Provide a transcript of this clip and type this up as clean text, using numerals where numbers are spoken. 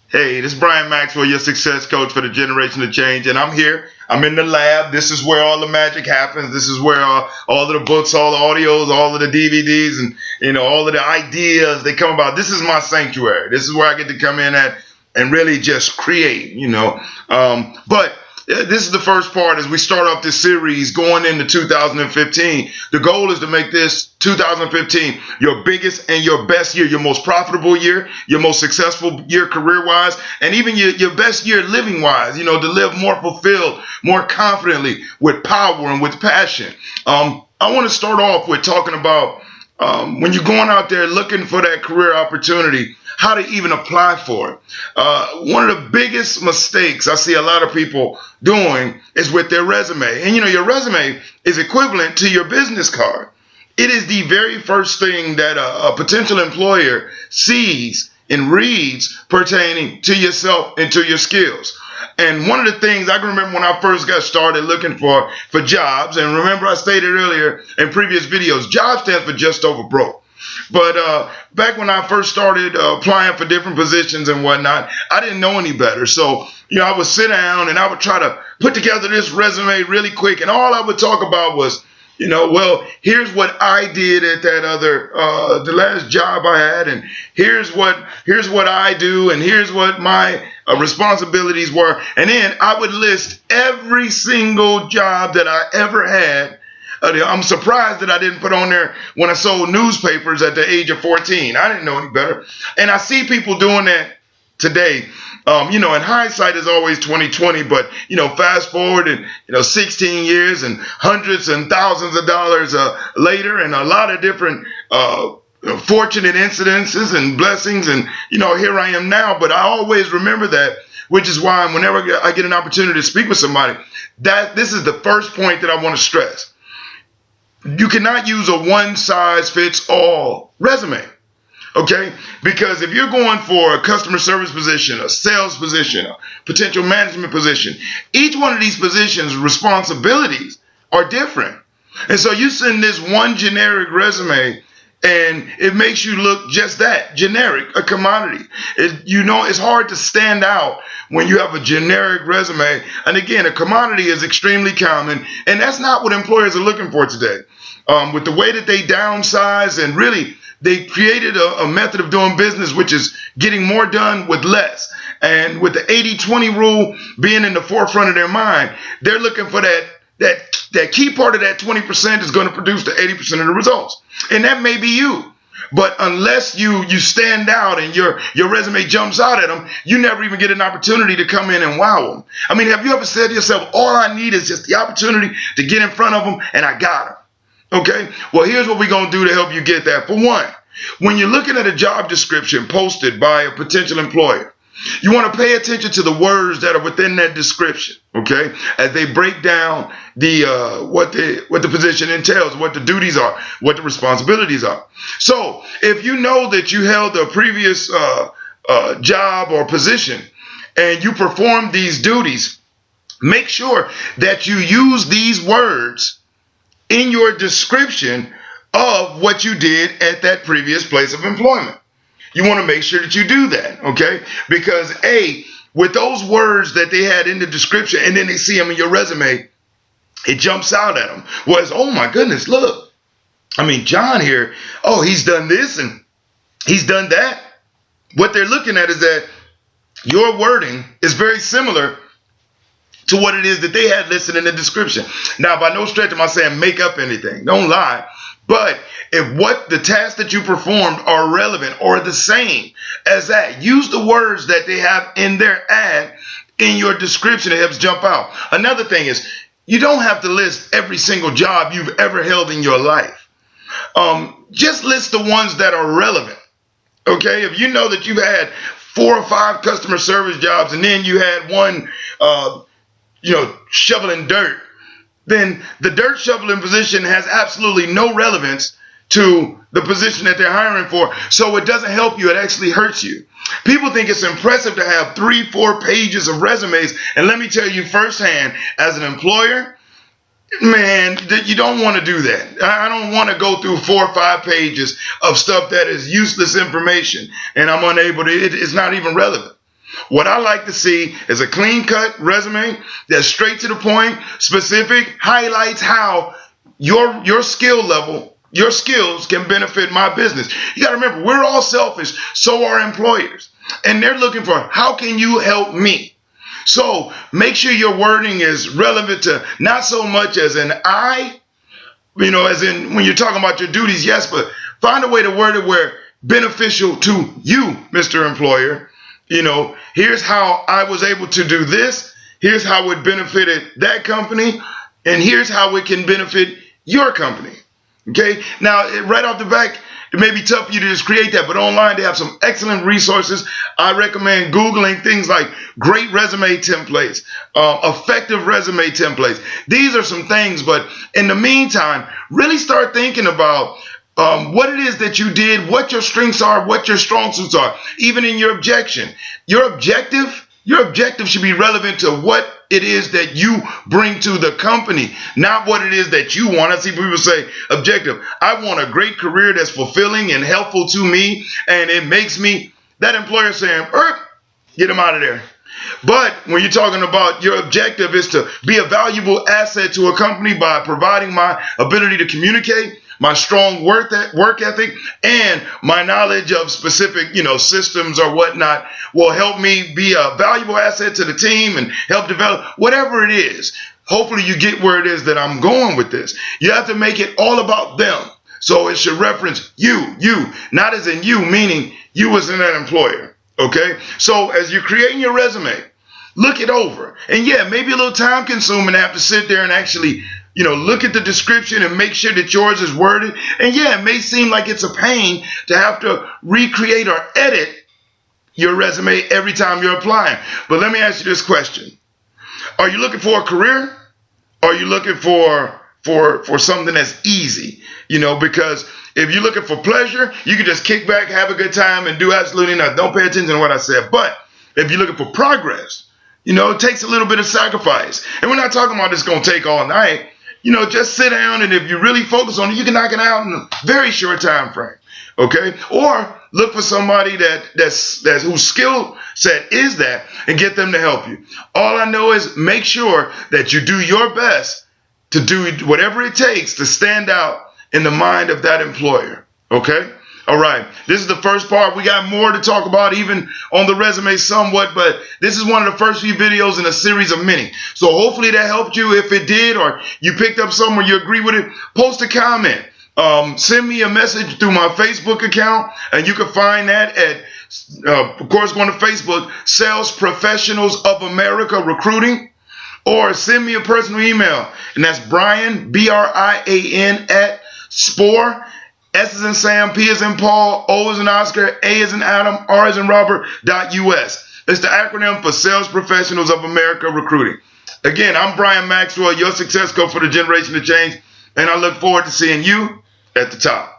Hey, this is Brian Maxwell, your success coach for the generation of change, and I'm here. I'm in the lab. This is where all the magic happens. This is where all of the books, all the audios, all of the DVDs, and all of the ideas they come about. This is my sanctuary. This is where I get to come in at and really just create. But this is the first part as we start off this series going into 2015. The goal is to make this 2015 your biggest and your best year, your most profitable year, your most successful year career-wise, and even your best year living-wise, to live more fulfilled, more confidently, with power and with passion. I want to start off with talking about when you're going out there looking for that career opportunity, how to even apply for it. One of the biggest mistakes I see a lot of people doing is with their resume. And your resume is equivalent to your business card. It is the very first thing that a potential employer sees and reads pertaining to yourself and to your skills. And one of the things I can remember when I first got started looking for jobs, and remember I stated earlier in previous videos, job stands for just over broke. But back when I first started applying for different positions and whatnot, I didn't know any better. So, I would sit down and I would try to put together this resume really quick. And all I would talk about was, well, here's what I did at that other, the last job I had. And here's what I do. And here's what my responsibilities were. And then I would list every single job that I ever had. I'm surprised that I didn't put on there when I sold newspapers at the age of 14. I didn't know any better. And I see people doing that today. In hindsight is always 2020, but, fast forward and, 16 years and hundreds and thousands of dollars later and a lot of different fortunate incidences and blessings. And, here I am now. But I always remember that, which is why whenever I get an opportunity to speak with somebody, that this is the first point that I want to stress. You cannot use a one-size-fits-all resume, okay? Because if you're going for a customer service position, a sales position, a potential management position, each one of these positions' responsibilities are different. And so you send this one generic resume, and it makes you look just that, generic, a commodity. It's hard to stand out when you have a generic resume. And again, a commodity is extremely common, and that's not what employers are looking for today. With the way that they downsize and really they created a method of doing business, which is getting more done with less. And with the 80-20 rule being in the forefront of their mind, they're looking for that key part of that 20% is going to produce the 80% of the results. And that may be you. But unless you stand out and your resume jumps out at them, you never even get an opportunity to come in and wow them. I mean, have you ever said to yourself, all I need is just the opportunity to get in front of them and I got them? Okay, well, here's what we're going to do to help you get that. For one, when you're looking at a job description posted by a potential employer, you want to pay attention to the words that are within that description, okay, as they break down what the position entails, what the duties are, what the responsibilities are. So if you know that you held a previous job or position and you perform these duties, make sure that you use these words in your description of what you did at that previous place of employment. You want to make sure that you do that, okay? Because with those words that they had in the description and then they see them in your resume, it jumps out at them. Whereas, oh my goodness, look, I mean, John here, oh, he's done this and he's done that. What they're looking at is that your wording is very similar to what it is that they had listed in the description. Now, by no stretch am I saying make up anything. Don't lie. But if what the tasks that you performed are relevant or the same as that, use the words that they have in their ad in your description. It helps jump out. Another thing is you don't have to list every single job you've ever held in your life. Just list the ones that are relevant. Okay, if you know that you've had 4 or 5 customer service jobs and then you had one shoveling dirt, then the dirt shoveling position has absolutely no relevance to the position that they're hiring for. So it doesn't help you. It actually hurts you. People think it's impressive to have 3-4 pages of resumes. And let me tell you firsthand, as an employer, man, you don't want to do that. I don't want to go through 4 or 5 pages of stuff that is useless information and I'm unable to, it's not even relevant. What I like to see is a clean-cut resume that's straight to the point, specific, highlights how your skill level, your skills can benefit my business. You got to remember, we're all selfish, so are employers. And they're looking for, how can you help me? So make sure your wording is relevant to not so much as an I, as in when you're talking about your duties, yes, but find a way to word it where beneficial to you, Mr. Employer. Here's how I was able to do this. Here's how it benefited that company. And here's how it can benefit your company. Okay. Now, right off the back, it may be tough for you to just create that, but online they have some excellent resources. I recommend Googling things like great resume templates, effective resume templates. These are some things, but in the meantime, really start thinking about what it is that you did, what your strengths are, what your strong suits are, even in your objection. Your objective should be relevant to what it is that you bring to the company, not what it is that you want. I see people say objective. I want a great career that's fulfilling and helpful to me, and it makes me, that employer saying, get him out of there. But when you're talking about your objective is to be a valuable asset to a company by providing my ability to communicate, my strong work ethic, and my knowledge of specific, systems or whatnot will help me be a valuable asset to the team and help develop whatever it is. Hopefully you get where it is that I'm going with this. You have to make it all about them. So it should reference you, not as in you, meaning you as in that employer. Okay. So as you're creating your resume, look it over. And yeah, maybe a little time consuming to have to sit there and actually look at the description and make sure that yours is worded. And yeah, it may seem like it's a pain to have to recreate or edit your resume every time you're applying. But let me ask you this question. Are you looking for a career? Or are you looking for something that's easy? Because if you're looking for pleasure, you can just kick back, have a good time, and do absolutely nothing. Don't pay attention to what I said. But if you're looking for progress, it takes a little bit of sacrifice. And we're not talking about it's going to take all night. Just sit down, and if you really focus on it, you can knock it out in a very short time frame. Okay? Or look for somebody that's whose skill set is that, and get them to help you. All I know is make sure that you do your best to do whatever it takes to stand out in the mind of that employer. Okay? All right. This is the first part. We got more to talk about even on the resume somewhat, but this is one of the first few videos in a series of many. So hopefully that helped you. If it did, or you picked up somewhere you agree with it, post a comment. Send me a message through my Facebook account, and you can find that at, of course, going to Facebook, Sales Professionals of America Recruiting, or send me a personal email, and that's Brian, BRIAN, at Spore, S as in Sam, P as in Paul, O as in Oscar, A as in Adam, R as in Robert.us. It's the acronym for Sales Professionals of America Recruiting. Again, I'm Brian Maxwell, your success coach for the generation of change, and I look forward to seeing you at the top.